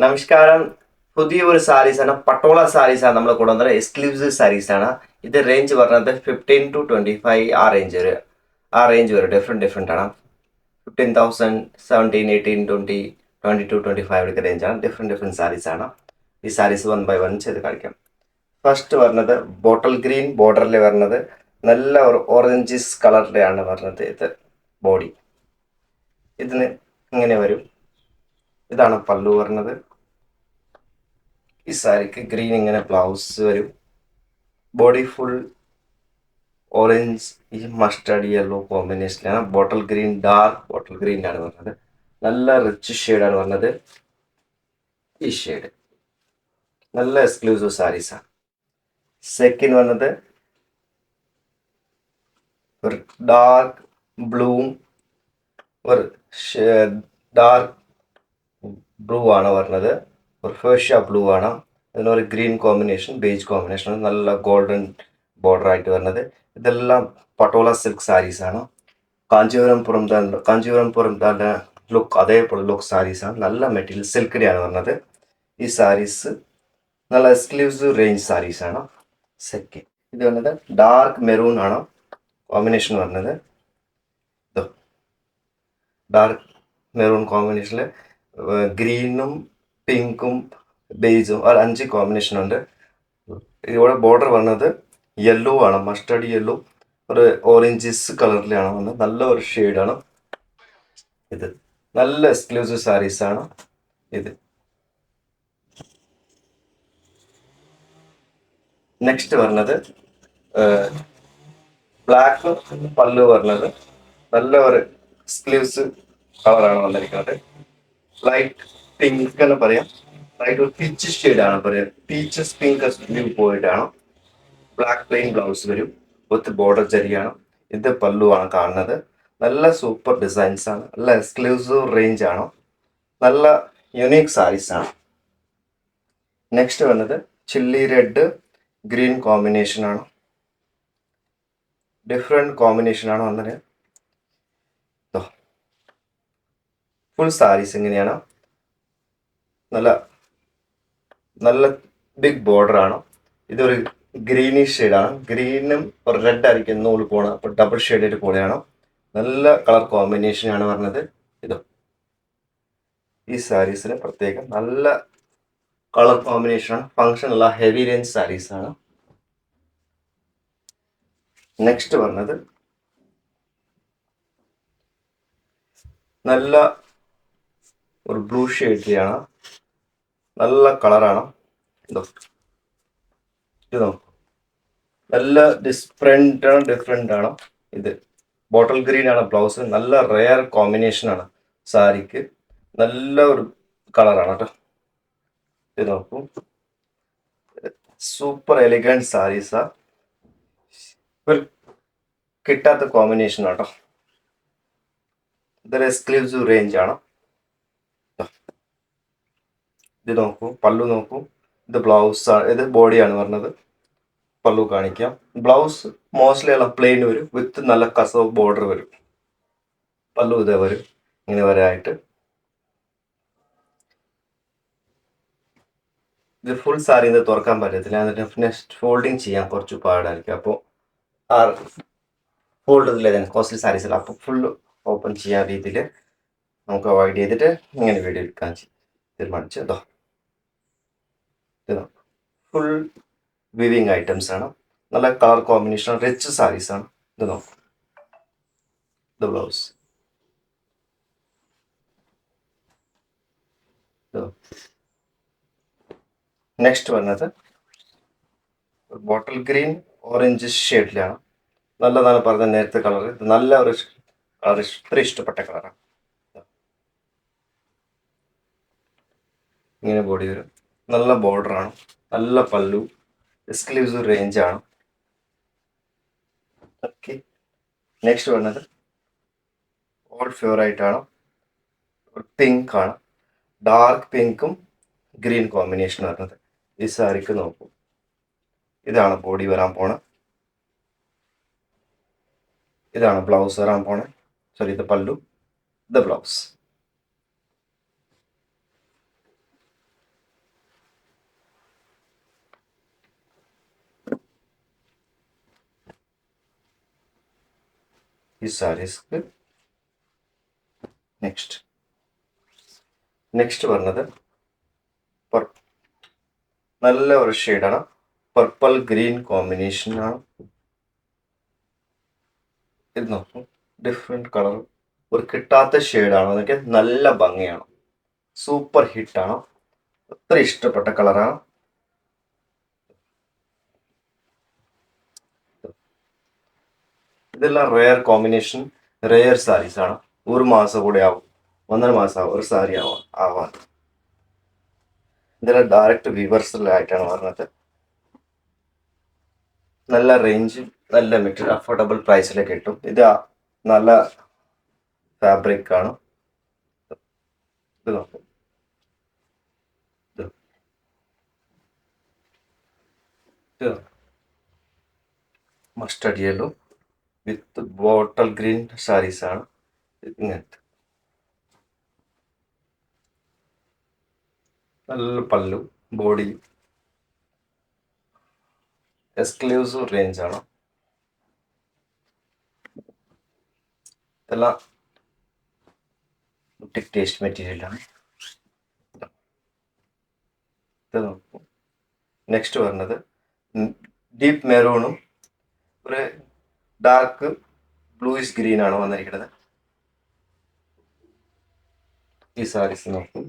നമസ്കാരം. പുതിയ ഒരു സാരീസാണ്, പട്ടോള സാരീസാണ് നമ്മൾ കൊണ്ടുവന്നത്. എക്സ്ക്ലൂസീവ് സാരീസാണ്. ഇത് റേഞ്ച് പറഞ്ഞത് 15 to 25 ആ റേഞ്ച് വരെ ഡിഫറെൻറ്റ് ആണ്. 15,000, 17, 18, 20, 22, 25 ഒക്കെ റേഞ്ചാണ്. ഡിഫറെൻറ്റ് സാരീസാണ്. ഈ സാരീസ് വൺ ബൈ വൺ ചെയ്ത് കാണിക്കാം. ഫസ്റ്റ് പറഞ്ഞത് ബോട്ടൽ ഗ്രീൻ ബോർഡറിൽ വരുന്നത് നല്ല ഒരു ഓറഞ്ചിസ് കളറിലാണ് പറഞ്ഞത്. ഇത് ബോഡി ഇതിന് ഇങ്ങനെ വരും. ഇതാണ് പല്ലു പറഞ്ഞത്. ഈ സാരിക്ക് ഗ്രീൻ ഇങ്ങനെ ബ്ലൗസ് വരും. ബോഡി ഫുൾ ഓറഞ്ച് ഈ മസ്റ്റർഡ് യെല്ലോ കോമ്പിനേഷനിലാണ്. ബോട്ടൽ ഗ്രീൻ ഡാർക്ക് ബോട്ടൽ ഗ്രീനാണ് പറഞ്ഞത്. നല്ല റിച്ച് ഷെയ്ഡാണ് പറഞ്ഞത്. ഈ ഷെയ്ഡ് നല്ല എക്സ്ക്ലൂസീവ് സാരീസാണ്. സെക്കൻഡ് വന്നത് ഒരു ഡാർക്ക് ബ്ലൂവും ഒരു ഡാർക്ക് ബ്ലൂ ആണ് പറഞ്ഞത്. ഒരു ഫേഷ്യ ബ്ലൂ ആണ്. അതിനൊരു ഗ്രീൻ കോമ്പിനേഷൻ, ബേജ് കോമ്പിനേഷൻ, നല്ല ഗോൾഡൻ ബോർഡർ ആയിട്ട് വരുന്നത്. ഇതെല്ലാം പട്ടോള സിൽക്ക് സാരീസാണ്. കാഞ്ചീപുരം ലുക്ക് അതേപോലെ ലുക്ക് സാരീസാണ്. നല്ല മെറ്റീരിയൽ സിൽക്കിൻ്റെയാണ് പറഞ്ഞത്. ഈ സാരീസ് നല്ല എക്സ്ക്ലൂസീവ് റേഞ്ച് സാരീസാണ്. സെക്കൻഡ് ഇത് വന്നത് ഡാർക്ക് മെറൂൺ ആണ് കോമ്പിനേഷൻ പറഞ്ഞത്. ഡാർക്ക് മെറൂൺ കോമ്പിനേഷനിൽ ഗ്രീനും പിങ്കും ബേജും ഒരു 5 കോമ്പിനേഷൻ ഉണ്ട്. ഇവിടെ ബോർഡർ വന്നത് യെല്ലോ ആണ്, മസ്റ്റർഡ് യെല്ലോ, ഒരു ഓറഞ്ചിസ് കളറിലാണ് വന്നത്. നല്ല ഒരു ഷെയ്ഡാണ് ഇത്. നല്ല എക്സ്ക്ലൂസീവ് സാരീസ് ആണ് ഇത്. നെക്സ്റ്റ് പറഞ്ഞത് ബ്ലാക്ക് പല്ലു പറഞ്ഞത് നല്ല ഒരു എക്സ്ക്ലൂസീവ് കളറാണ് വന്നിരിക്കുന്നത്. ലൈറ്റ് പിങ്ക് എന്ന് പറയാം. ലൈറ്റ് ഒരു പീച്ച് ഷെയ്ഡാണ് പറയാം. പീച്ചസ് പിങ്ക് വ്യൂ പോയിട്ടാണ്. ബ്ലാക്ക് പ്ലെയിൻ ബ്ലൗസ് വരും. വിത്ത് ബോർഡർ ജരിയാണ്. ഇത് പല്ലു ആണ് കാണുന്നത്. നല്ല സൂപ്പർ ഡിസൈൻസ് ആണ്. നല്ല എക്സ്ക്ലൂസീവ് റേഞ്ച് ആണ്. നല്ല യുണീക്ക് സാരീസ് ആണ്. നെക്സ്റ്റ് വന്നത് ചില്ലി റെഡ് ഗ്രീൻ കോമ്പിനേഷൻ ആണ്. ഡിഫറെൻറ്റ് കോമ്പിനേഷൻ ആണ് വന്നത്. ഫുൾ സാരീസ് ഇങ്ങനെയാണ്. നല്ല നല്ല ബിഗ് ബോർഡർ ആണ്. ഇതൊരു ഗ്രീനിഷ് ഷെയ്ഡാണ്. ഗ്രീനും ഒരു റെഡ് ആയിരിക്കും നൂല് പോണ. അപ്പോൾ ഡബിൾ ഷെയ്ഡഡ് പോലെയാണ്. നല്ല കളർ കോമ്പിനേഷനാണ് പറഞ്ഞത്. ഇത് ഈ സാരീസിന് പ്രത്യേകം നല്ല കളർ കോമ്പിനേഷനാണ്. ഫങ്ഷനുള്ള ഹെവി റേഞ്ച് സാരീസാണ്. നെക്സ്റ്റ് പറഞ്ഞത് നല്ല ഒരു ബ്ലൂ ഷെയ്ഡിലാണ്. നല്ല കളറാണ്. ഇത് നോക്കും നല്ല ഡിഫറെൻ്റ് ആണ്. ഇത് ബോട്ടൽ ഗ്രീൻ ആണ് ബ്ലൗസ്. നല്ല റെയർ കോമ്പിനേഷൻ ആണ് സാരിക്ക്. നല്ല ഒരു കളറാണ് കേട്ടോ. ഇത് നോക്കൂ, സൂപ്പർ എലിഗൻറ്റ് സാരീസാ. കിട്ടാത്ത കോമ്പിനേഷൻ ആട്ടോ. ഇതൊരു എക്സ്ക്ലൂസീവ് റേഞ്ച് ആണ്. ഇത് നോക്കൂ, പല്ലു നോക്കൂ. ഇത് ബ്ലൗസ് ആണ്, ഇത് ബോഡിയാണ് പറഞ്ഞത്. പല്ലു കാണിക്കാം. ബ്ലൗസ് മോസ്റ്റ്ലി എല്ലാം പ്ലെയിൻ വരും. വിത്ത് നല്ല കസവ് ബോർഡർ വരും. പല്ലു ഇതേ വരും ഇങ്ങനെ വരായിട്ട്. ഇത് ഫുൾ സാരി ഇത് തുറക്കാൻ പറ്റത്തില്ല. എന്നിട്ട് നെക്സ്റ്റ് ഫോൾഡിങ് ചെയ്യാൻ കുറച്ച് പാടായിരിക്കും. അപ്പോൾ ആ ഫോൾഡ് ഇതില്ലേ കോസ്റ്റ്ലി സാരീസിൽ അപ്പോൾ ഫുൾ ഓപ്പൺ ചെയ്യാൻ രീതിയിൽ നമുക്ക് അവോയ്ഡ് ചെയ്തിട്ട് ഇങ്ങനെ വീഡിയോ എടുക്കാൻ തീരുമാനിച്ചു. ഇത് ഫുൾ വിവിങ് ഐറ്റംസ് ആണ്. നല്ല കളർ കോമ്പിനേഷൻ, റിച്ച് സാരീസ് ആണ്. ഇത് നോക്കാം. ഇത് ബ്ലൗസ്. നെക്സ്റ്റ് വന്നത് ബോട്ടിൽ ഗ്രീൻ ഓറഞ്ച് ഷെയ്ഡിലാണ്. നല്ലതാണ് പറഞ്ഞ നേരത്തെ കളർ. ഇത് നല്ല ഒരു കളർ, ഇത്ര ഇഷ്ടപ്പെട്ട കളറാണ്. ഇങ്ങനെ ബോഡി വരും. നല്ല ബോർഡറാണ്. നല്ല പല്ലു. എക്സ്ക്ലൂസീവ് റേഞ്ച് ആണ്. ഓക്കെ. നെക്സ്റ്റ് വന്നത് ഓൾഡ് ഫേവറേറ്റ് ആണ്. പിങ്ക് ആണ്. ഡാർക്ക് പിങ്കും ഗ്രീൻ കോമ്പിനേഷൻ വരുന്നത്. ഈ സാരിക്ക് നോക്കൂ. ഇതാണ് ബോഡി വരാൻ പോണ. ഇതാണ് ബ്ലൗസ് വരാൻ പോണേ. സോറി, ഇത് പല്ലു, ഇത് ബ്ലൗസ്. ഈ സാരീസ്ക്ക് നെക്സ്റ്റ് പറഞ്ഞത് നല്ല ഒരു ഷെയ്ഡാണ്, പർപ്പിൾ ഗ്രീൻ കോമ്പിനേഷൻ ആണ്. ഇത് നോക്കും, ഡിഫറെൻറ്റ് കളർ, ഒരു കിട്ടാത്ത ഷെയ്ഡാണ്. അതൊക്കെ നല്ല ഭംഗിയാണ്, സൂപ്പർ ഹിറ്റാണ്, അത്ര ഇഷ്ടപ്പെട്ട കളറാണ്. ഇതെല്ലാം റെയർ കോമ്പിനേഷൻ, റെയർ സാരീസ് ആണ്. ഒരു മാസം കൂടെ ആവും, 1.5 മാസം ആവും ഒരു സാരി ആവാൻ. ഇതെല്ലാം ഡയറക്റ്റ് വിവേഴ്സലായിട്ടാണ് വരുന്നത്. നല്ല റേഞ്ച്, നല്ല മെറ്റീരിയൽ, അഫോർഡബിൾ പ്രൈസിൽ കിട്ടും. ഇത് നല്ല ഫാബ്രിക് ആണ്. ഇത് നോക്കും, mustard yellow with bottle green saris ആണ്. ഇങ്ങനത്തെ നല്ല പല്ലു, ബോഡി എക്സ്ക്ലൂസീവ് റേഞ്ച് ആണ്. ഇതെല്ലാം ബുട്ടിക് ടേസ്റ്റ് മെറ്റീരിയലാണ്. ഇത് നോക്കൂ, നെക്സ്റ്റ് വരുന്നത് ഡീപ്പ് മെറൂണും ഒരു ഡാർക്ക് ബ്ലൂയിഷ് ഗ്രീൻ ആണ് വന്നിരിക്കുന്നത്. ഈ സാരീസ് നോക്കും,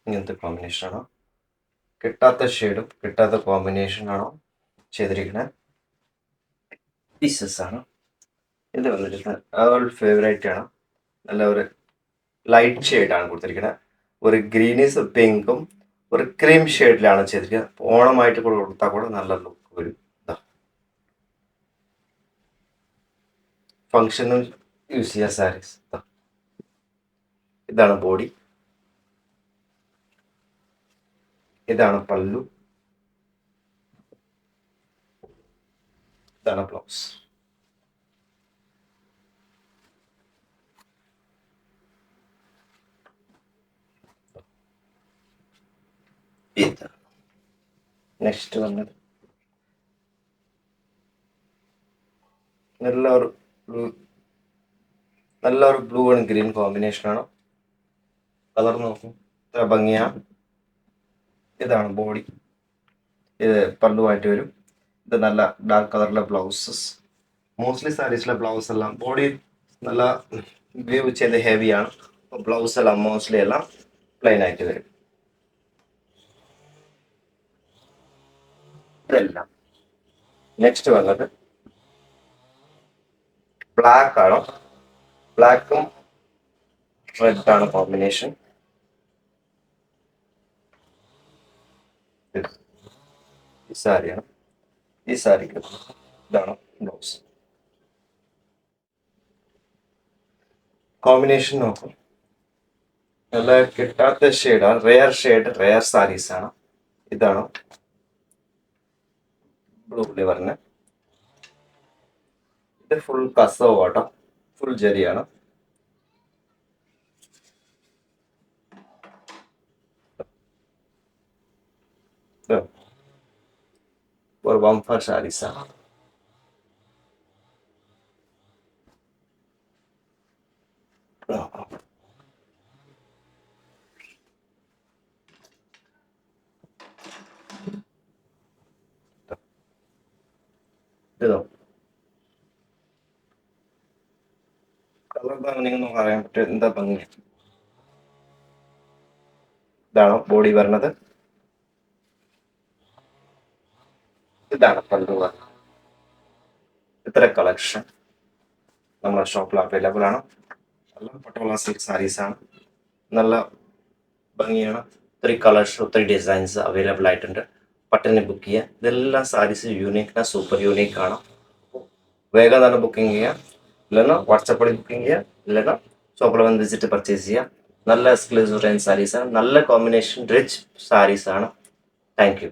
ഇങ്ങനത്തെ കോമ്പിനേഷനാണോ, കിട്ടാത്ത ഷെയ്ഡും കിട്ടാത്ത കോമ്പിനേഷനാണോ ചെയ്തിരിക്കുന്നത്. പീസസ് ആണ്. ഇത് വന്നിരിക്കുന്നത് അവൾ ഫേവറേറ്റ് ആണ്, നല്ല ഒരു ലൈറ്റ് ഷെയ്ഡാണ് കൊടുത്തിരിക്കുന്നത്. ഒരു ഗ്രീനീസ് പിങ്കും ഒരു ക്രീം ഷെയ്ഡിലാണ് ചെയ്തിരിക്കുന്നത്. ഓണമായിട്ട് കൂടെ കൊടുത്താൽ കൂടെ നല്ല ലുക്ക് വരും. ഫങ്ഷനും യൂസ് ചെയ്യാൻ സാരീസ്. ഇതാണ് ബോഡി, ഇതാണ് പല്ലു, ഇതാണ് ബ്ലൗസ്. നെക്സ്റ്റ് വന്നത് നല്ലൊരു ബ്ലൂ ആൻഡ് ഗ്രീൻ കോമ്പിനേഷനാണ്. കളർ നോക്കും, ഇത്ര ഭംഗിയാണ്. ഇതാണ് ബോഡി, ഇത് പല്ലുമായിട്ട് വരും. ഇത് നല്ല ഡാർക്ക് കളറിലെ ബ്ലൗസസ്. മോസ്റ്റ്ലി സാരീസിലെ ബ്ലൗസ് എല്ലാം ബോഡി നല്ല വ്യൂ ചെയ്ത് ഹെവിയാണ്. ബ്ലൗസ് എല്ലാം മോസ്റ്റ്ലി എല്ലാം പ്ലെയിൻ ആയിട്ട് വരും. ഇതെല്ലാം നെക്സ്റ്റ് വന്നത് ബ്ലാക്ക് ആണ്. ബ്ലാക്കും റെഡ് ആണ് കോമ്പിനേഷൻ. ഈ സാരിയാണ്, ഈ സാരിക്ക് ഇതാണ് ബ്ലൗസ്. കോമ്പിനേഷൻ നോക്കും, നല്ല കിട്ടാത്ത ഷെയ്ഡാണ്, റെയർ സാരീസ് ആണ്. ഇതാണ് ബ്ലൂവില് പറഞ്ഞത്. ഇത് ഫുൾ കസവ് ആട്ടോ, ഫുൾ ജരിയാണ്. ഒരു ബംഫർ സാരീസ് ആണ്. ഇതോ കളർ നിങ്ങൾ പറയാൻ പറ്റും, എന്താ ഭംഗി. ഇതാണോ ബോഡി വരുന്നത്, ഇതാണ് പല്ലു. ഇത്ര കളക്ഷൻ നമ്മുടെ ഷോപ്പിൽ അവൈലബിൾ ആണ്. എല്ലാം പട്ടോള സിൽക്ക് സാരീസ് ആണ്, നല്ല ഭംഗിയാണ്. ഒത്തിരി കളേഴ്സ്, ഒത്തിരി ഡിസൈൻസ് അവൈലബിൾ ആയിട്ടുണ്ട്. പട്ടനെ ബുക്ക് ചെയ്യുക. ഇതെല്ലാം സാരീസ് യൂണീക്ക്ന, സൂപ്പർ യൂണീക്ക് ആണ്. വേഗം തന്നെ ബുക്കിംഗ് ചെയ്യുക, ഇല്ലെന്നാ വാട്സപ്പിൽ ബുക്കിംഗ് ചെയ്യുക, ഇല്ലെന്നാ ഷോപ്പിൽ വന്ന് വിസിറ്റ് പർച്ചേസ് ചെയ്യുക. നല്ല എക്സ്ക്ലൂസീവ് റേഞ്ച് സാരീസ് ആണ്, നല്ല കോമ്പിനേഷൻ റിച്ച് സാരീസ് ആണ്. Thank you.